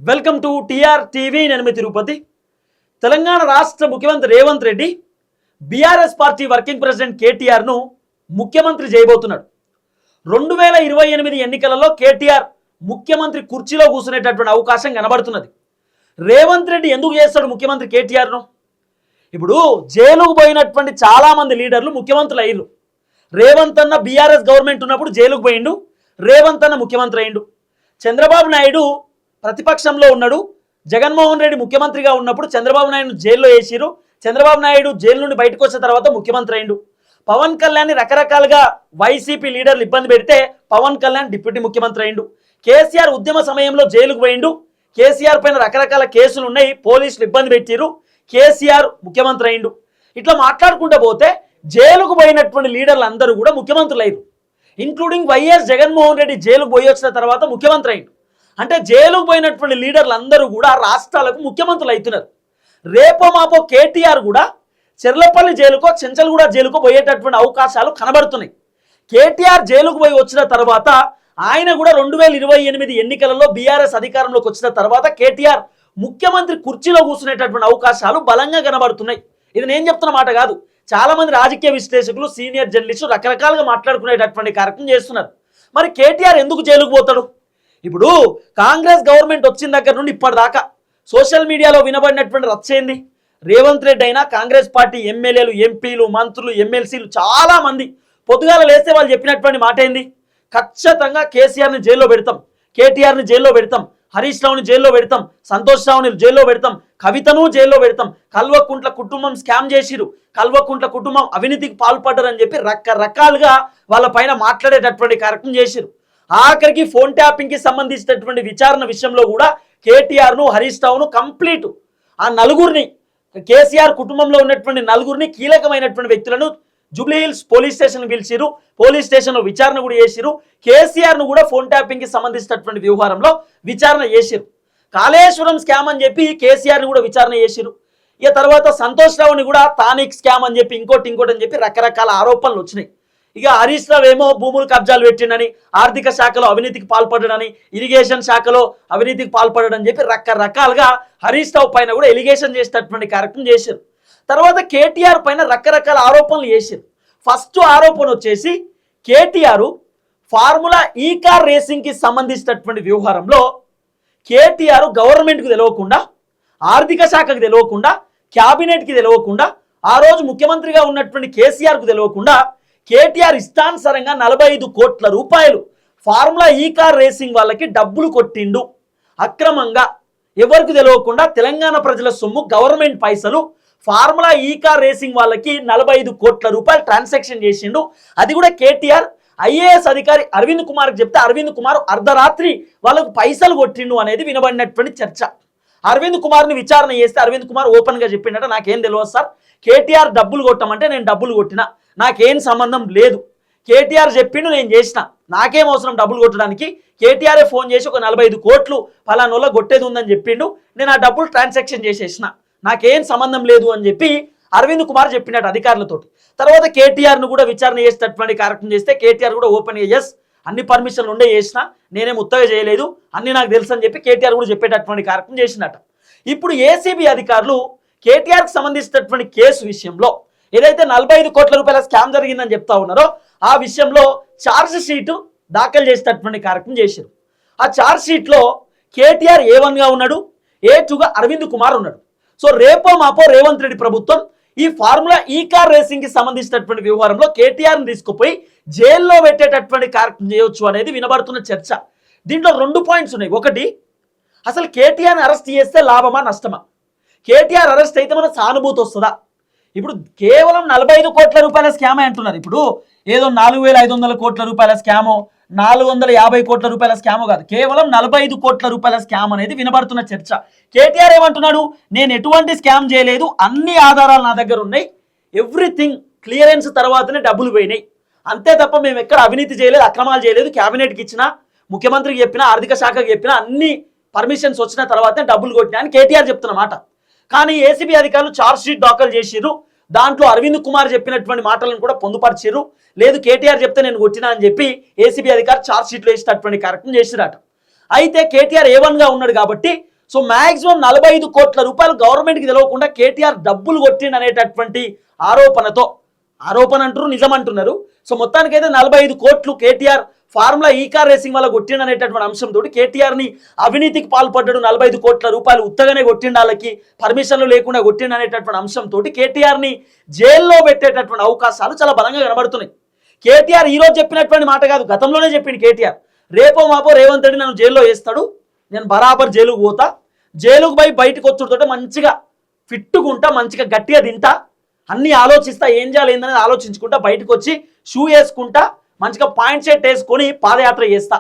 Welcome to TR TV. నేను మీ తిరుపతి. తెలంగాణ రాష్ట్ర ముఖ్యమంత్రి Revanth Reddy BRS party working president కేటీఆర్ను ముఖ్యమంత్రి చేయబోతున్నాడు. 2028 ఎన్నికలలో కేటీఆర్ ముఖ్యమంత్రి కుర్చీలో కూర్చునేటటువంటి అవకాశం కనబడుతున్నది. రేవంత్ రెడ్డి ఎందుకు చేస్తాడు ముఖ్యమంత్రి కేటీఆర్ను? ఇప్పుడు జైలుకు పోయినటువంటి చాలామంది లీడర్లు ముఖ్యమంత్రులు అయ్యారు. రేవంత్ అన్న బీఆర్ఎస్ గవర్నమెంట్ ఉన్నప్పుడు జైలుకు పోయిండు, రేవంత్ అన్న ముఖ్యమంత్రి అయిండు. చంద్రబాబు నాయుడు ప్రతిపక్షంలో ఉన్నాడు, జగన్మోహన్ రెడ్డి ముఖ్యమంత్రిగా ఉన్నప్పుడు చంద్రబాబు నాయుడు జైల్లో వేసిరు. చంద్రబాబు నాయుడు జైలు నుండి బయటకు వచ్చిన తర్వాత ముఖ్యమంత్రి అయిండు. పవన్ కళ్యాణ్ రకరకాలుగా వైసీపీ లీడర్లు ఇబ్బంది పెడితే పవన్ కళ్యాణ్ డిప్యూటీ ముఖ్యమంత్రి అయిండు. కేసీఆర్ ఉద్యమ సమయంలో జైలుకు పోయిండు. కేసీఆర్ పైన రకరకాల కేసులు ఉన్నాయి, పోలీసులు ఇబ్బంది పెట్టిరు, కేసీఆర్ ముఖ్యమంత్రి అయిండు. ఇట్లా మాట్లాడుకుంటూ పోతే జైలుకు పోయినటువంటి లీడర్లు అందరూ కూడా ముఖ్యమంత్రులు అయ్యారు. ఇంక్లూడింగ్ వైఎస్ జగన్మోహన్ రెడ్డి జైలుకు పోయి వచ్చిన తర్వాత ముఖ్యమంత్రి అయిండు. అంటే జైలుకు పోయినటువంటి లీడర్లు అందరూ కూడా రాష్ట్రాలకు ముఖ్యమంత్రులు అవుతున్నారు. రేపో మాపో కేటీఆర్ కూడా చెర్లపల్లి జైలుకో చెంచల్గూడ జైలుకో పోయేటటువంటి అవకాశాలు కనబడుతున్నాయి. కేటీఆర్ జైలుకు పోయి వచ్చిన తర్వాత ఆయన కూడా 2028 ఎన్నికలలో బీఆర్ఎస్ అధికారంలోకి వచ్చిన తర్వాత కేటీఆర్ ముఖ్యమంత్రి కుర్చీలో కూర్చునేటటువంటి అవకాశాలు బలంగా కనబడుతున్నాయి. ఇది నేను చెప్తున్న మాట కాదు, చాలా మంది రాజకీయ విశ్లేషకులు, సీనియర్ జర్నలిస్టులు రకరకాలుగా మాట్లాడుకునేటటువంటి కార్యక్రమం చేస్తున్నారు. మరి కేటీఆర్ ఎందుకు జైలుకు పోతాడు? ఇప్పుడు కాంగ్రెస్ గవర్నమెంట్ వచ్చిన దగ్గర నుండి ఇప్పటిదాకా సోషల్ మీడియాలో వినబడినటువంటి రచ్చేంది? రేవంత్ రెడ్డి అయినా కాంగ్రెస్ పార్టీ ఎమ్మెల్యేలు, ఎంపీలు, మంత్రులు, ఎమ్మెల్సీలు చాలా మంది పొద్దుగాల లేస్తే వాళ్ళు చెప్పినటువంటి మాట ఏంది? ఖచ్చితంగా కేసీఆర్ని జైల్లో పెడతాం, కేటీఆర్ని జైల్లో పెడతాం, హరీష్ రావుని జైల్లో పెడతాం, సంతోష్ రావుని జైల్లో పెడతాం, కవితను జైల్లో పెడతాం, కల్వకుంట్ల కుటుంబం స్కామ్ చేసిరు, కల్వకుంట్ల కుటుంబం అవినీతికి పాల్పడ్డారని చెప్పి రకరకాలుగా వాళ్ళ పైన మాట్లాడేటటువంటి కార్యక్రమం చేసిరు. ఆఖరికి ఫోన్ ట్యాపింగ్కి సంబంధించినటువంటి విచారణ విషయంలో కూడా కేటీఆర్ను, హరీష్ రావును కంప్లీట్ ఆ నలుగురిని, కేసీఆర్ కుటుంబంలో ఉన్నటువంటి నలుగురిని కీలకమైనటువంటి వ్యక్తులను జూబ్లీహిల్స్ పోలీస్ స్టేషన్ పిలిచిరు, పోలీస్ స్టేషన్లో విచారణ కూడా చేసిరు. కేసీఆర్ను కూడా ఫోన్ ట్యాపింగ్కి సంబంధించినటువంటి వ్యవహారంలో విచారణ చేసిరు. కాళేశ్వరం స్కామ్ అని చెప్పి కేసీఆర్ని కూడా విచారణ చేసిరు. ఇక తర్వాత సంతోష్ రావుని కూడా తానిక్ స్కామ్ అని చెప్పి ఇంకోటి అని చెప్పి రకరకాల ఆరోపణలు వచ్చినాయి. ఇక హరీష్ రావు ఏమో భూములు కబ్జాలు పెట్టిండని, ఆర్థిక శాఖలో అవినీతికి పాల్పడడని, ఇరిగేషన్ శాఖలో అవినీతికి పాల్పడని చెప్పి రకరకాలుగా హరీష్ రావు పైన కూడా ఎలిగేషన్ చేసేటటువంటి కార్యక్రమం చేశారు. తర్వాత కేటీఆర్ పైన రకరకాల ఆరోపణలు చేశారు. ఫస్ట్ ఆరోపణ వచ్చేసి కేటీఆర్ ఫార్ములా ఈ కార్ రేసింగ్కి సంబంధించినటువంటి వ్యవహారంలో కేటీఆర్ గవర్నమెంట్కి తెలియకుండా, ఆర్థిక శాఖకు తెలియకుండా, క్యాబినెట్కి తెలియకుండా, ఆ రోజు ముఖ్యమంత్రిగా ఉన్నటువంటి కేసీఆర్కు తెలియకుండా కేటీఆర్ ఇష్టానుసారంగా 45 కోట్ల రూపాయలు ఫార్ములా ఈ కార్ రేసింగ్ వాళ్ళకి డబ్బులు కొట్టిండు అక్రమంగా. ఎవరికి తెలియకుండా తెలంగాణ ప్రజల సొమ్ము, గవర్నమెంట్ పైసలు ఫార్ములా ఈ కార్ రేసింగ్ వాళ్ళకి 45 కోట్ల రూపాయలు ట్రాన్సాక్షన్ చేసిండు. అది కూడా కేటీఆర్ ఐఏఎస్ అధికారి అరవింద్ కుమార్కి చెప్తే అరవింద్ కుమార్ అర్ధరాత్రి వాళ్ళకు పైసలు కొట్టిండు అనేది వినబడినటువంటి చర్చ. అరవింద్ కుమార్ని విచారణ చేస్తే అరవింద్ కుమార్ ఓపెన్గా చెప్పిండట, నాకేం తెలియదు సార్, కేటీఆర్ డబ్బులు కొట్టమంటే నేను డబ్బులు కొట్టినా, నాకేం సంబంధం లేదు, కేటీఆర్ చెప్పిండు నేను చేసిన, నాకేం అవసరం డబ్బులు కొట్టడానికి, కేటీఆర్ఏ ఫోన్ చేసి ఒక 45 కోట్లు ఫలానోళ్ళ కొట్టేది ఉందని చెప్పిండు, నేను ఆ డబ్బులు ట్రాన్సాక్షన్ చేసేసిన, నాకేం సంబంధం లేదు అని చెప్పి అరవింద్ కుమార్ చెప్పినట్టు అధికారులతోటి. తర్వాత కేటీఆర్ను కూడా విచారణ చేసేటటువంటి కార్యక్రమం చేస్తే కేటీఆర్ కూడా ఓపెన్గా ఎస్ అన్ని పర్మిషన్లు ఉండే చేసిన, నేనేం ఉత్తగా చేయలేదు, అన్ని నాకు తెలుసు అని చెప్పి కేటీఆర్ కూడా చెప్పేటటువంటి కార్యక్రమం చేసినట్ట. ఇప్పుడు ఏసీబీ అధికారులు కేటీఆర్కి సంబంధించినటువంటి కేసు విషయంలో ఏదైతే 45 కోట్ల రూపాయల స్కామ్ జరిగిందని చెప్తా ఉన్నారో ఆ విషయంలో ఛార్జ్ షీటు దాఖలు చేసేటటువంటి కార్యక్రమం చేశారు. ఆ ఛార్జ్ షీట్లో కేటీఆర్ A1గా ఉన్నాడు, A2గా అరవింద్ కుమార్ ఉన్నాడు. సో రేపో మాపో రేవంత్ రెడ్డి ప్రభుత్వం ఈ ఫార్ములా ఈ కార్ రేసింగ్కి సంబంధించినటువంటి వ్యవహారంలో కేటీఆర్ని తీసుకుపోయి జైల్లో పెట్టేటటువంటి కార్యక్రమం చేయవచ్చు అనేది వినబడుతున్న చర్చ. దీంట్లో 2 పాయింట్స్ ఉన్నాయి. ఒకటి, అసలు కేటీఆర్ని అరెస్ట్ చేస్తే లాభమా నష్టమా? కేటీఆర్ అరెస్ట్ అయితే మన సానుభూతి వస్తుందా? ఇప్పుడు కేవలం 45 కోట్ల రూపాయల స్కామే అంటున్నారు. ఇప్పుడు ఏదో 4500 కోట్ల రూపాయల స్కామో, 450 కోట్ల రూపాయల స్కామో కాదు, కేవలం 45 కోట్ల రూపాయల స్కామ్ అనేది వినబడుతున్న చర్చ. కేటీఆర్ ఏమంటున్నాడు? నేను ఎటువంటి స్కామ్ చేయలేదు, అన్ని ఆధారాలు నా దగ్గర ఉన్నాయి, ఎవ్రీథింగ్ క్లియరెన్స్ తర్వాతనే డబ్బులు పోయినాయి, అంతే తప్ప మేము ఎక్కడ అవినీతి చేయలేదు, అక్రమాలు చేయలేదు, క్యాబినెట్కి ఇచ్చినా, ముఖ్యమంత్రికి చెప్పినా, ఆర్థిక శాఖకి చెప్పినా అన్ని పర్మిషన్స్ వచ్చిన తర్వాతనే డబ్బులు కొట్టినా అని కేటీఆర్ చెప్తున్నమాట. కానీ ఏసీబీ అధికారులు ఛార్జ్ షీట్ దాఖలు చేసిర్రు, దాంట్లో అరవింద్ కుమార్ చెప్పినటువంటి మాటలను కూడా పొందుపరిచిర్రు. లేదు కేటీఆర్ చెప్తే నేను కొట్టినా అని చెప్పి ఏసీబీ అధికారులు ఛార్జ్ షీట్లో వేసేటటువంటి కార్యక్రమం చేసిరట. అయితే కేటీఆర్ A1గా ఉన్నాడు కాబట్టి సో మ్యాక్సిమం 45 కోట్ల రూపాయలు గవర్నమెంట్కి తెలియకుండా కేటీఆర్ డబ్బులు కొట్టిండు అనేటటువంటి ఆరోపణ అంటారు, నిజం అంటున్నారు. సో మొత్తానికైతే 45 కోట్లు కేటీఆర్ ఫార్ములా ఈ కార్ రేసింగ్ వల్ల కొట్టిండు అనేటటువంటి అంశంతో కేటీఆర్ని అవినీతికి పాల్పడ్డాడు, 45 కోట్ల రూపాయలు ఉత్తగానే కొట్టిండు, వాళ్ళకి పర్మిషన్లు లేకుండా కొట్టిండు అనేటటువంటి అంశంతో కేటీఆర్ని జైల్లో పెట్టేటటువంటి అవకాశాలు చాలా బలంగా కనబడుతున్నాయి. కేటీఆర్ ఈరోజు చెప్పినటువంటి మాట కాదు, గతంలోనే చెప్పిండు కేటీఆర్. రేపో మాపో రేవంత్ రెడ్డి నన్ను జైల్లో వేస్తాడు, నేను బరాబర్ జైలుకు పోతా, జైలుకు పోయి బయటకు వచ్చుడుతో మంచిగా ఫిట్టుకుంటా, మంచిగా గట్టిగా తింటా, అన్నీ ఆలోచిస్తా, ఏం చేయాలి ఏందనేది ఆలోచించుకుంటా బయటకు వచ్చి షూ వేసుకుంటా, మంచిగా పాయింట్ షర్ట్ వేసుకొని పాదయాత్ర చేస్తా.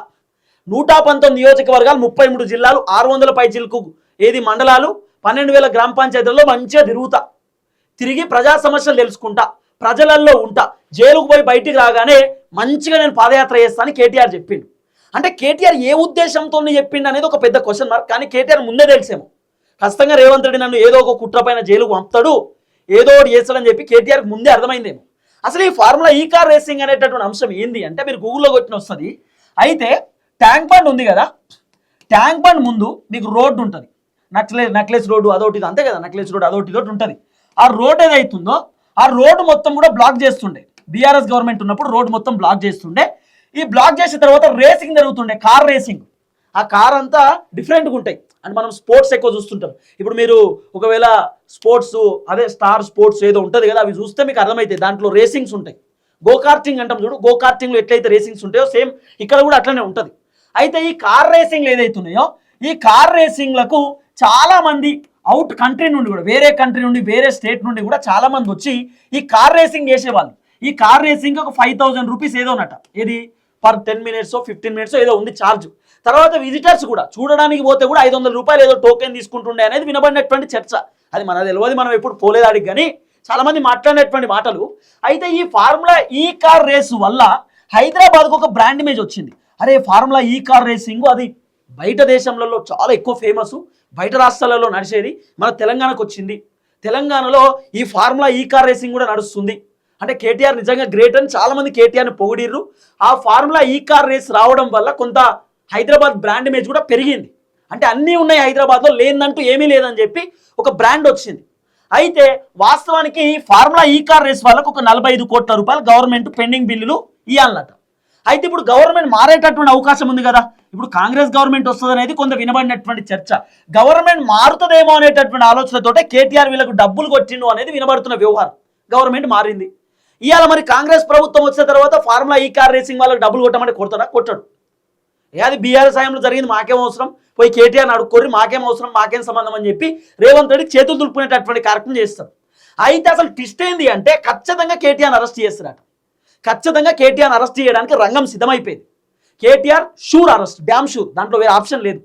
119 నియోజకవర్గాలు, 33 జిల్లాలు, 600 పైచిలకు మండలాలు, 12,000 గ్రామ పంచాయతీల్లో మంచిగా తిరిగి ప్రజా సమస్యలు తెలుసుకుంటా, ప్రజలల్లో ఉంటా, జైలుకు పోయి బయటికి రాగానే మంచిగా నేను పాదయాత్ర చేస్తానని కేటీఆర్ చెప్పిండు. అంటే కేటీఆర్ ఏ ఉద్దేశంతో చెప్పిండు అనేది ఒక పెద్ద క్వశ్చన్ మార్క్. కానీ కేటీఆర్ ముందే తెలిసేమో ఖచ్చితంగా రేవంత్ రెడ్డి నన్ను ఏదో ఒక కుట్ర పైన జైలుకు పంపుతాడు, ఏదో ఒకటి చేస్తాడని చెప్పి కేటీఆర్కి ముందే అర్థమైందేమో. అసలు ఈ ఫార్ములా ఈ కార్ రేసింగ్ అనేటటువంటి అంశం ఏంది అంటే మీరు గూగుల్లో కొట్టిన వస్తుంది. అయితే ట్యాంక్ బండ్ ఉంది కదా, ట్యాంక్ బండ్ ముందు మీకు రోడ్డు ఉంటుంది, నక్లెస్ రోడ్డు అదొకటి, అంతే కదా, నక్లెస్ రోడ్డు అదొకటి ఉంటుంది. ఆ రోడ్ ఏదైతుందో ఆ రోడ్డు మొత్తం కూడా బ్లాక్ చేస్తుండే, బీఆర్ఎస్ గవర్నమెంట్ ఉన్నప్పుడు రోడ్డు మొత్తం బ్లాక్ చేస్తుండే. ఈ బ్లాక్ చేసిన తర్వాత రేసింగ్ జరుగుతుండే, కార్ రేసింగ్. ఆ కార్ అంతా డిఫరెంట్గా ఉంటాయి. అండ్ మనం స్పోర్ట్స్ ఎక్కువ చూస్తుంటాం. ఇప్పుడు మీరు ఒకవేళ స్పోర్ట్స్, అదే స్టార్ స్పోర్ట్స్ ఏదో ఉంటుంది కదా, అవి చూస్తే మీకు అర్థమవుతాయి. దాంట్లో రేసింగ్స్ ఉంటాయి. గోకార్టింగ్ అంటాం చూడు, గోకార్టింగ్లో ఎట్లయితే రేసింగ్స్ ఉంటాయో సేమ్ ఇక్కడ కూడా అట్లనే ఉంటుంది. అయితే ఈ కార్ రేసింగ్లు ఏదైతున్నాయో ఈ కార్ రేసింగ్లకు చాలా మంది అవుట్ కంట్రీ నుండి కూడా, వేరే కంట్రీ నుండి, వేరే స్టేట్ నుండి కూడా చాలా మంది వచ్చి ఈ కార్ రేసింగ్ చేసేవాళ్ళు. ఈ కార్ రేసింగ్ ఒక 5,000 రూపీస్ ఏదోనట, ఇది పర్ 10 మినిట్స్ 15 మినిట్స్ ఏదో ఉంది ఛార్జ్. తర్వాత విజిటర్స్ కూడా చూడడానికి పోతే కూడా 500 రూపాయలు ఏదో టోకెన్ తీసుకుంటుండే అనేది వినబడినటువంటి చర్చ. అది మన తెలియదు, మనం ఎప్పుడు పోలేదు ఆడికి, కానీ చాలా మంది మాట్లాడినటువంటి మాటలు. అయితే ఈ ఫార్ములా ఈ కార్ రేసు వల్ల హైదరాబాద్కు ఒక బ్రాండ్ ఇమేజ్ వచ్చింది. అరే ఫార్ములా ఈ కార్ రేసింగ్ అది బయట దేశంలో చాలా ఎక్కువ ఫేమస్, బయట రాష్ట్రాలలో నడిచేది, మన తెలంగాణకు వచ్చింది, తెలంగాణలో ఈ ఫార్ములా ఈ కార్ రేసింగ్ కూడా నడుస్తుంది అంటే కేటీఆర్ నిజంగా గ్రేట్ అని చాలామంది కేటీఆర్ని పొగిడిర్రు. ఆ ఫార్ములా ఈ కార్ రేస్ రావడం వల్ల కొంత హైదరాబాద్ బ్రాండ్ ఇమేజ్ కూడా పెరిగింది. అంటే అన్నీ ఉన్నాయి హైదరాబాద్లో, లేదంటూ ఏమీ లేదని చెప్పి ఒక బ్రాండ్ వచ్చింది. అయితే వాస్తవానికి ఫార్ములా ఈ కార్ రేస్ వాళ్ళకు ఒక 45 కోట్ల రూపాయలు గవర్నమెంట్ పెండింగ్ బిల్లులు ఇవ్వాలన్నట. అయితే ఇప్పుడు గవర్నమెంట్ మారేటటువంటి అవకాశం ఉంది కదా, ఇప్పుడు కాంగ్రెస్ గవర్నమెంట్ వస్తుంది అనేది కొంత వినబడినటువంటి చర్చ. గవర్నమెంట్ మారుతుందేమో అనేటటువంటి ఆలోచనతోటే కేటీఆర్ వీళ్ళకు డబ్బులు కొట్టిండు అనేది వినబడుతున్న వ్యవహారం. గవర్నమెంట్ మారింది. ఇవాళ మరి కాంగ్రెస్ ప్రభుత్వం వచ్చిన తర్వాత ఫార్ములా ఈ కార్ రేసింగ్ వాళ్ళకి డబ్బులు కొట్టమంటే కొడతాడా? కొట్టాడు. అది బీఆర్ఎస్ హయాంలో జరిగింది, మాకేం అవసరం, పోయి కేటీఆర్ని అడుక్కోరి, మాకేం అవసరం, మాకేం సంబంధం అని చెప్పి రేవంత్ రెడ్డి చేతులు దులుపుకునేటటువంటి కార్యక్రమం చేస్తాడు. అయితే అసలు ట్విస్ట్ ఏంది అంటే ఖచ్చితంగా కేటీఆర్ని అరెస్ట్ చేస్తారట. ఖచ్చితంగా కేటీఆర్ని అరెస్ట్ చేయడానికి రంగం సిద్ధమైపోయింది. KTR sure arrest, damn sure, దాంట్లో వేరే ఆప్షన్ లేదు.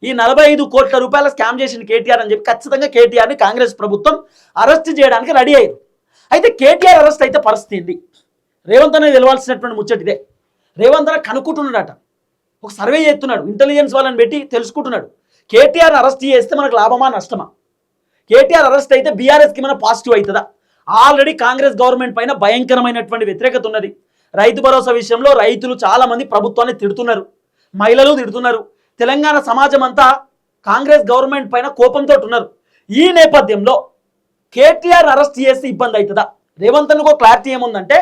ఈ 45 కోట్ల రూపాయల స్కామ్ చేసిన కేటీఆర్ అని చెప్పి ఖచ్చితంగా కేటీఆర్ని కాంగ్రెస్ ప్రభుత్వం అరెస్ట్ చేయడానికి రెడీ అయ్యారు. అయితే కేటీఆర్ అరెస్ట్ అయితే పరిస్థితి ఏంది? రేవంత్ అనేది తెలవాల్సినటువంటి ముచ్చట ఇదే. రేవంత్ అన్న కనుక్కుంటున్నాడట, ఒక సర్వే చేస్తున్నాడు, ఇంటెలిజెన్స్ వాళ్ళని పెట్టి తెలుసుకుంటున్నాడు. కేటీఆర్ అరెస్ట్ చేస్తే మనకు లాభమా నష్టమా? కేటీఆర్ అరెస్ట్ అయితే బీఆర్ఎస్కి మన పాజిటివ్ అవుతుందా? ఆల్రెడీ కాంగ్రెస్ గవర్నమెంట్ పైన భయంకరమైనటువంటి వ్యతిరేకత ఉన్నది. రైతు భరోసా విషయంలో రైతులు చాలామంది ప్రభుత్వాన్ని తిడుతున్నారు, మహిళలు తిడుతున్నారు, తెలంగాణ సమాజం అంతా కాంగ్రెస్ గవర్నమెంట్ పైన కోపంతో ఉన్నారు. ఈ నేపథ్యంలో కేటీఆర్ అరెస్ట్ చేస్తే ఇబ్బంది అవుతుందా? రేవంత్ అన్నకు క్లారిటీ ఏముందంటే,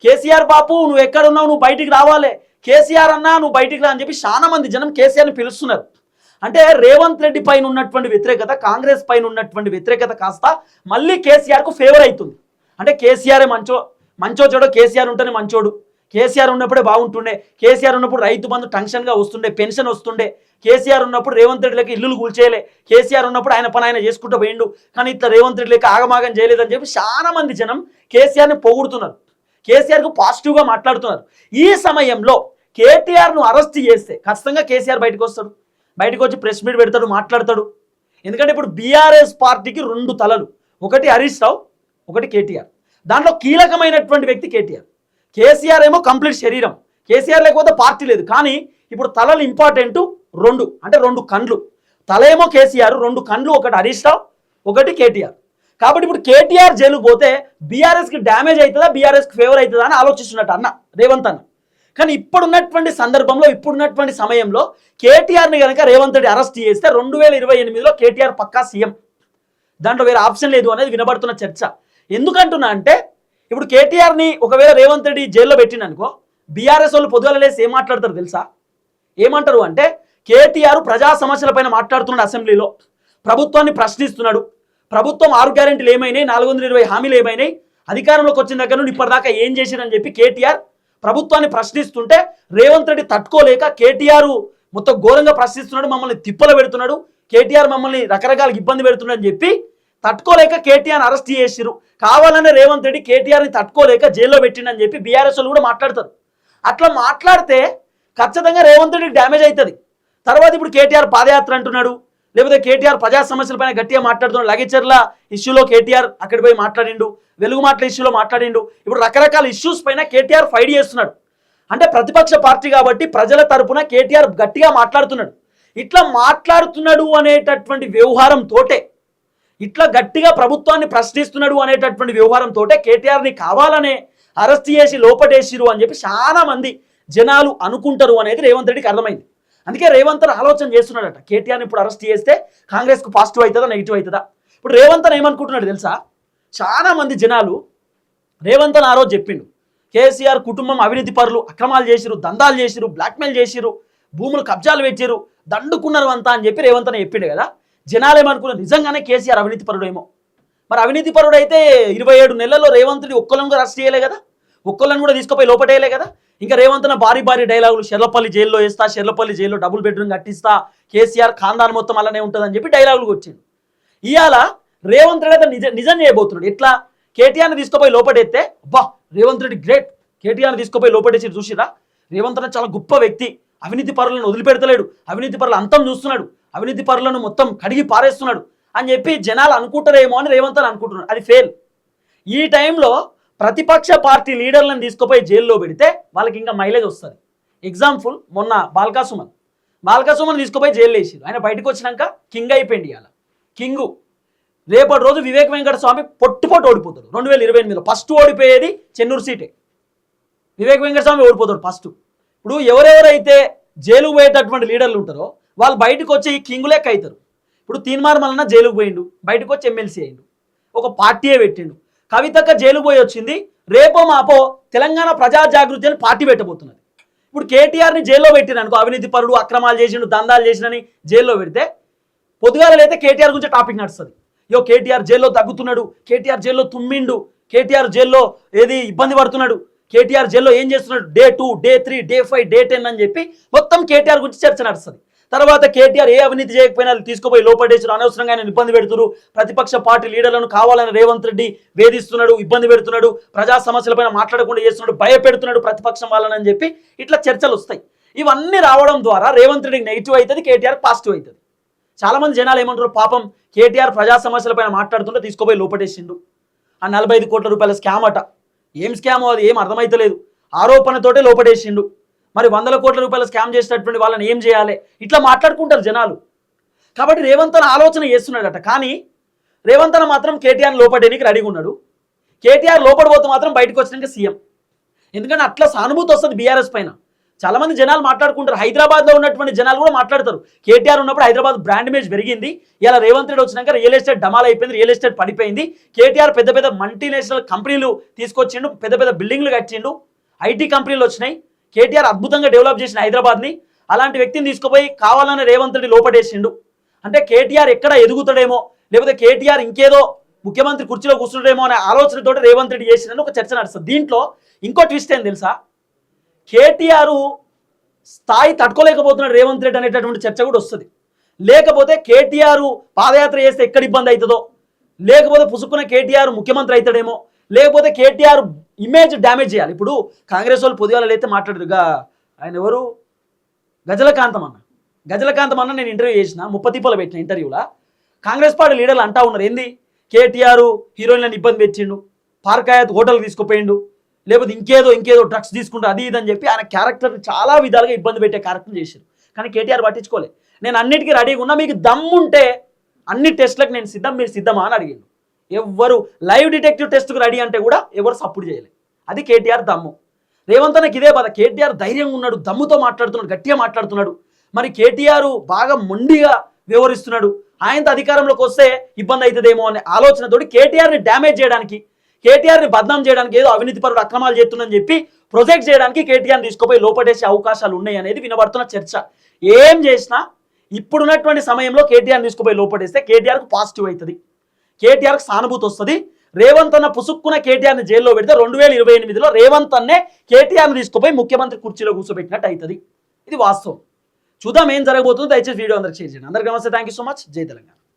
కేసీఆర్ బాపు నువ్వు ఎక్కడున్నావు, నువ్వు బయటికి రావాలి, కేసీఆర్ అన్నా నువ్వు బయటికి రా అని చెప్పి చాలా మంది జనం కేసీఆర్ని పిలుస్తున్నారు. అంటే రేవంత్ రెడ్డి పైన ఉన్నటువంటి వ్యతిరేకత, కాంగ్రెస్ పైన ఉన్నటువంటి వ్యతిరేకత కాస్త మళ్ళీ కేసీఆర్కు ఫేవర్ అవుతుంది. అంటే కేసీఆరే మంచో చెడో కేసీఆర్ ఉంటేనే మంచోడు, కేసీఆర్ ఉన్నప్పుడే బాగుంటుండే, కేసీఆర్ ఉన్నప్పుడు రైతు బంధు టెన్షన్గా వస్తుండే, పెన్షన్ వస్తుండే, కేసీఆర్ ఉన్నప్పుడు రేవంత్ రెడ్డిలకి ఇల్లులు కూల్చేయలే, కేసీఆర్ ఉన్నప్పుడు ఆయన పని ఆయన చేసుకుంటూ పోయిండు, కానీ ఇట్లా రేవంత్ రెడ్డిలకి ఆగమాగం చేయలేదని చెప్పి చాలా మంది జనం కేసీఆర్ని పొగుడుతున్నారు, కేసీఆర్కు పాజిటివ్గా మాట్లాడుతున్నారు. ఈ సమయంలో కేటీఆర్ను అరెస్ట్ చేస్తే ఖచ్చితంగా కేసీఆర్ బయటకు వస్తాడు, బయటకు వచ్చి ప్రెస్ మీట్ పెడతాడు, మాట్లాడతాడు. ఎందుకంటే ఇప్పుడు బీఆర్ఎస్ పార్టీకి 2 తలలు, ఒకటి హరీష్ రావు, ఒకటి కేటీఆర్. దాంట్లో కీలకమైనటువంటి వ్యక్తి కేటీఆర్. కేసీఆర్ ఏమో కంప్లీట్ శరీరం, కేసీఆర్ లేకపోతే పార్టీ లేదు. కానీ ఇప్పుడు తలలు ఇంపార్టెంట్ 2, అంటే 2 కండ్లు. తల ఏమో కేసీఆర్, 2 కండ్లు, ఒకటి హరీష్ రావు, ఒకటి కేటీఆర్. కాబట్టి ఇప్పుడు కేటీఆర్ జైలుకు పోతే బీఆర్ఎస్కి డ్యామేజ్ అవుతుందా, బీఆర్ఎస్కి ఫేవర్ అవుతుందా అని ఆలోచిస్తున్నట్టు అన్న రేవంత్ అన్న. కానీ ఇప్పుడున్నటువంటి సందర్భంలో ఇప్పుడున్నటువంటి సమయంలో కేటీఆర్ని కనుక రేవంత్ రెడ్డి అరెస్ట్ చేస్తే 2028లో కేటీఆర్ పక్కా సీఎం, దాంట్లో వేరే ఆప్షన్ లేదు అనేది వినబడుతున్న చర్చ. ఎందుకంటున్నా అంటే ఇప్పుడు కేటీఆర్ని ఒకవేళ రేవంత్ రెడ్డి జైల్లో పెట్టిండనుకో, బీఆర్ఎస్ వాళ్ళు పొద్దుగాల లేసి ఏం మాట్లాడతారు తెలుసా? ఏమంటారు అంటే కేటీఆర్ ప్రజా సమస్యలపైన మాట్లాడుతున్నాడు, అసెంబ్లీలో ప్రభుత్వాన్ని ప్రశ్నిస్తున్నాడు, ప్రభుత్వం 6 గ్యారెంటీలు ఏమైనాయి, 420 హామీలు ఏమైనాయి, అధికారంలోకి వచ్చిన దగ్గర నుండి ఇప్పటిదాకా ఏం చేశారని చెప్పి కేటీఆర్ ప్రభుత్వాన్ని ప్రశ్నిస్తుంటే రేవంత్ రెడ్డి తట్టుకోలేక కేటీఆర్ మొత్తం ఘోరంగా ప్రశ్నిస్తున్నాడు, మమ్మల్ని తిప్పలు పెడుతున్నాడు, కేటీఆర్ మమ్మల్ని రకరకాల ఇబ్బంది పెడుతున్నాడు అని చెప్పి తట్టుకోలేక కేటీఆర్ అరెస్ట్ చేసిరు. కావాలనే రేవంత్ రెడ్డి కేటీఆర్ని తట్టుకోలేక జైల్లో పెట్టిండని చెప్పి బీఆర్ఎస్ వాళ్ళు కూడా మాట్లాడతారు. అట్లా మాట్లాడితే ఖచ్చితంగా రేవంత్ రెడ్డికి డ్యామేజ్ అవుతుంది. తర్వాత ఇప్పుడు కేటీఆర్ పాదయాత్ర అంటున్నాడు, లేకపోతే కేటీఆర్ ప్రజా సమస్యలపైన గట్టిగా మాట్లాడుతున్నాడు, లగేచర్ల ఇష్యూలో కేటీఆర్ అక్కడికి పోయి మాట్లాడిండు, వెలుగు మాటల ఇష్యూలో మాట్లాడిండు, ఇప్పుడు రకరకాల ఇష్యూస్ పైన కేటీఆర్ ఫైట్ చేస్తున్నాడు. అంటే ప్రతిపక్ష పార్టీ కాబట్టి ప్రజల తరపున కేటీఆర్ గట్టిగా మాట్లాడుతున్నాడు. ఇట్లా మాట్లాడుతున్నాడు అనేటటువంటి వ్యవహారంతోటే, ఇట్లా గట్టిగా ప్రభుత్వాన్ని ప్రశ్నిస్తున్నాడు అనేటటువంటి వ్యవహారంతోటే కేటీఆర్ని కావాలనే అరెస్ట్ చేసి లోపటేసిరు అని చెప్పి చాలా మంది జనాలు అనుకుంటారు అనేది రేవంత్ రెడ్డికి అర్థమైంది. అందుకే రేవంత్ ఆలోచన చేస్తున్నాడట, కేటీఆర్ని ఇప్పుడు అరెస్ట్ చేస్తే కాంగ్రెస్కు పాజిటివ్ అవుతుందా నెగిటివ్ అవుతుందా. ఇప్పుడు రేవంత్ ఏమనుకుంటున్నాడు తెలుసా? చాలా మంది జనాలు రేవంత్ ఆ రోజు చెప్పిండు, కేసీఆర్ కుటుంబం అవినీతి పరులు, అక్రమాలు చేసిరు, దందాలు చేసిరు, బ్లాక్మెయిల్ చేసిరు, భూములు కబ్జాలు పెట్టిరు, దండుకున్నారు అంతా అని చెప్పి రేవంత్ చెప్పిండు కదా. జనాలు ఏమనుకున్నారు, నిజంగానే కేసీఆర్ అవినీతి పరుడేమో. మరి అవినీతి పరుడు అయితే 27 నెలల్లో రేవంత్ ఒక్కళ్ళని కూడా అరెస్ట్ చేయలే కదా, ఒక్కళ్ళని కూడా తీసుకుపోయి లోపటేయలే కదా. ఇంకా రేవంత్ భారీ డైలాగులు, షెర్లపల్లి జైల్లో వేస్తా, షెర్లపల్లి జైల్లో డబుల్ బెడ్రూమ్ కట్టిస్తా, కేసీఆర్ ఖాందాన్ మొత్తం అలానే ఉంటుందని చెప్పి డైలాగులు వచ్చిండు. ఇవాళ రేవంత్ రెడ్డి అయితే నిజం చేయబోతున్నాడు. ఎట్లా? కేటీఆర్ని తీసుకుపోయి లోపడేస్తే అబ్బా రేవంత్ రెడ్డి గ్రేట్, కేటీఆర్ని తీసుకుపోయి లోపడేసి చూసిరా, రేవంత్ రెడ్డి చాలా గొప్ప వ్యక్తి, అవినీతి పరులను వదిలిపెడతలేడు, అవినీతి పరుల అంతం చూస్తున్నాడు, అవినీతి పరులను మొత్తం కడిగి పారేస్తున్నాడు అని చెప్పి జనాలు అనుకుంటారేమో అని రేవంత్ రెడ్డి అనుకుంటున్నాడు. అది ఫెయిల్. ఈ టైంలో ప్రతిపక్ష పార్టీ లీడర్లను తీసుకుపోయి జైల్లో పెడితే వాళ్ళకి ఇంకా మైలేజ్ వస్తుంది. ఎగ్జాంపుల్ మొన్న బాల్కా సుమన్ తీసుకుపోయి జైల్లో వేసారు. ఆయన బయటకు వచ్చినాక కింగ్ అయిపోయింది. ఇవాళ కింగు. రేపటి రోజు వివేక్ వెంకట స్వామి పొట్టు ఓడిపోతాడు. 2028లో ఫస్ట్ ఓడిపోయేది చెన్నూరు సీటే. వివేక్ వెంకట స్వామి ఓడిపోతాడు ఫస్ట్. ఇప్పుడు ఎవరెవరైతే జైలుకు పోయేటటువంటి లీడర్లు ఉంటారో వాళ్ళు బయటకు వచ్చి కింగు లెక్క అవుతారు. ఇప్పుడు తీన్మార్ మల్లన్న జైలుకు పోయిండు, బయటకు వచ్చి ఎమ్మెల్సీ అయిండు, ఒక పార్టీయే పెట్టిండు. కవితక్క జైలుకు పోయి వచ్చింది, రేపో మాపో తెలంగాణ ప్రజా జాగృతి అని పార్టీ పెట్టబోతున్నది. ఇప్పుడు కేటీఆర్ని జైల్లో పెట్టిననుకో, అవినీతి పరుడు, అక్రమాలు చేసిండు, దందాలు చేసినని జైల్లో పెడితే పొద్దుగాలైతే కేటీఆర్ గురించి టాపిక్ నడుస్తుంది. యో కేటీఆర్ జైల్లో తగ్గుతున్నాడు, కేటీఆర్ జైల్లో తుమ్మిండు, కేటీఆర్ జైల్లో ఏది ఇబ్బంది పడుతున్నాడు, కేటీఆర్ జైల్లో ఏం చేస్తున్నాడు, Day 2, Day 3, Day 5, Day 10 అని చెప్పి మొత్తం కేటీఆర్ గురించి చర్చ నడుస్తుంది. తర్వాత కేటీఆర్ ఏ అవినీతి చేయకపోయినా తీసుకుపోయి లోపడేసారు, అనవసరంగా ఆయన ఇబ్బంది పెడుతున్నారు, ప్రతిపక్ష పార్టీ లీడర్లను కావాలని రేవంత్ రెడ్డి వేధిస్తున్నాడు, ఇబ్బంది పెడుతున్నాడు, ప్రజా సమస్యలపైన మాట్లాడకుండా చేస్తున్నాడు, భయపెడుతున్నాడు ప్రతిపక్షం వాళ్ళని అని చెప్పి ఇట్లా చర్చలు వస్తాయి. ఇవన్నీ రావడం ద్వారా రేవంత్ రెడ్డికి నెగిటివ్ అవుతుంది, కేటీఆర్ పాజిటివ్ అవుతుంది. చాలామంది జనాలు ఏమంటారు, పాపం కేటీఆర్ ప్రజా సమస్యలపైన మాట్లాడుతుంటే తీసుకుపోయి లోపటేసిండు, ఆ 45 కోట్ల రూపాయల స్కామ్ అట. ఏం స్కామో అది ఏం అర్థమైతలేదు, ఆరోపణతోటే లోపటేసిండు. మరి 100 కోట్ల రూపాయల స్కామ్ చేసినటువంటి వాళ్ళని ఏం చేయాలి, ఇట్లా మాట్లాడుకుంటారు జనాలు. కాబట్టి రేవంత్ ఆలోచన చేస్తున్నాడట. కానీ రేవంత్ మాత్రం కేటీఆర్ లోపడేనికి రెడీగా ఉన్నాడు. కేటీఆర్ లోపడిపోతే మాత్రం బయటకు వచ్చినాక సీఎం. ఎందుకంటే అట్లా సానుభూతి వస్తుంది బీఆర్ఎస్ పైన. చాలామంది జనాలు మాట్లాడుకుంటారు, హైదరాబాద్లో ఉన్నటువంటి జనాలు కూడా మాట్లాడతారు. కేటీఆర్ ఉన్నప్పుడు హైదరాబాద్ బ్రాండ్ ఇమేజ్ పెరిగింది, ఇలా రేవంత్ రెడ్డి వచ్చినాక రియల్ ఎస్టేట్ డమాల్ అయిపోయింది, రియల్ ఎస్టేట్ పడిపోయింది. కేటీఆర్ పెద్ద పెద్ద మల్టీనేషనల్ కంపెనీలు తీసుకొచ్చిండు, పెద్ద పెద్ద బిల్డింగ్లు కట్టిండు, ఐటీ కంపెనీలు వచ్చినాయి. కేటీఆర్ అద్భుతంగా డెవలప్ చేసిన హైదరాబాద్ని, అలాంటి వ్యక్తిని తీసుకుపోయి కావాలని రేవంత్ రెడ్డి లోపడేసిండు. అంటే కేటీఆర్ ఎక్కడ ఎదుగుతాడేమో, లేకపోతే కేటీఆర్ ఇంకేదో ముఖ్యమంత్రి కుర్చీలో కూర్చుంటాడేమో అనే ఆలోచనతో రేవంత్ రెడ్డి చేసిందని ఒక చర్చ నడుస్తుంది. దీంట్లో ఇంకో ట్విస్ట్ ఏం తెలుసా, కేటీఆర్ స్థాయి తట్టుకోలేకపోతున్నాడు రేవంత్ రెడ్డి అనేటటువంటి చర్చ కూడా వస్తుంది. లేకపోతే కేటీఆర్ పాదయాత్ర చేస్తే ఎక్కడ ఇబ్బంది అవుతుందో, లేకపోతే పుసుకున్న కేటీఆర్ ముఖ్యమంత్రి అవుతాడేమో, లేకపోతే కేటీఆర్ ఇమేజ్ డ్యామేజ్ చేయాలి. ఇప్పుడు కాంగ్రెస్ వాళ్ళు పొద్దుగాల అయితే మాట్లాడారు, ఆయన ఎవరు, గజలకాంతం అన్న నేను ఇంటర్వ్యూ చేసిన, 30 తిప్పలు పెట్టిన ఇంటర్వ్యూలో. కాంగ్రెస్ పార్టీ లీడర్లు అంటా ఉన్నారు, ఏంది కేటీఆర్ హీరోయిన్లను ఇబ్బంది పెట్టిండు, పార్కాయత్ హోటల్ తీసుకుపోయిండు, లేకపోతే ఇంకేదో డ్రగ్స్ తీసుకుంటూ అది ఇది అని చెప్పి ఆయన క్యారెక్టర్ చాలా విధాలుగా ఇబ్బంది పెట్టే క్యారెక్టర్ చేశారు. కానీ కేటీఆర్ పట్టించుకోలే. నేను అన్నిటికీ రెడీగా ఉన్నా, మీకు దమ్ముంటే అన్ని టెస్టులకు నేను సిద్ధం, మీరు సిద్ధమా అని అడిగిండు. ఎవ్వరు లైవ్ డిటెక్టివ్ టెస్ట్కు రెడీ అంటే కూడా ఎవరు సపోర్ట్ చేయలేదు. అది కేటీఆర్ దమ్ము. రేవంత్ అన్నకి ఇదే బాధ. కేటీఆర్ ధైర్యంగా ఉన్నాడు, దమ్ముతో మాట్లాడుతున్నాడు, గట్టిగా మాట్లాడుతున్నాడు. మరి కేటీఆర్ బాగా మొండిగా వ్యవహరిస్తున్నాడు. ఆయనతో అధికారంలోకి వస్తే ఇబ్బంది అవుతుందేమో అనే ఆలోచనతోటి కేటీఆర్ని డ్యామేజ్ చేయడానికి, కేటీఆర్ని బద్నాం చేయడానికి, ఏదో అవినీతి పరుడు అక్రమాలు చేస్తుందని చెప్పి ప్రొజెక్ట్ చేయడానికి కేటీఆర్ని తీసుకుపోయి లోపడేసే అవకాశాలు ఉన్నాయి అనేది వినబడుతున్న చర్చ. ఏం చేసినా ఇప్పుడున్నటువంటి సమయంలో కేటీఆర్ని తీసుకుపోయి లోపడేస్తే కేటీఆర్కు పాజిటివ్ అవుతుంది, కేటీఆర్కి సానుభూతి వస్తుంది. రేవంత్ అన్న పుసుక్కున కేటీఆర్ని జైల్లో పెడితే 2028లో రేవంత్ అన్నే కేటీఆర్ని తీసుకుపోయి ముఖ్యమంత్రి కుర్చీలో కూర్చోబెట్టినట్టు అవుతుంది. ఇది వాస్తవం. చూద్దాం ఏం జరగబోతుందో. దయచేసి వీడియో అందరికి షేర్ చేయండి. అందరికీ నమస్తే, థ్యాంక్ యూ సో మచ్. జై తెలంగాణ.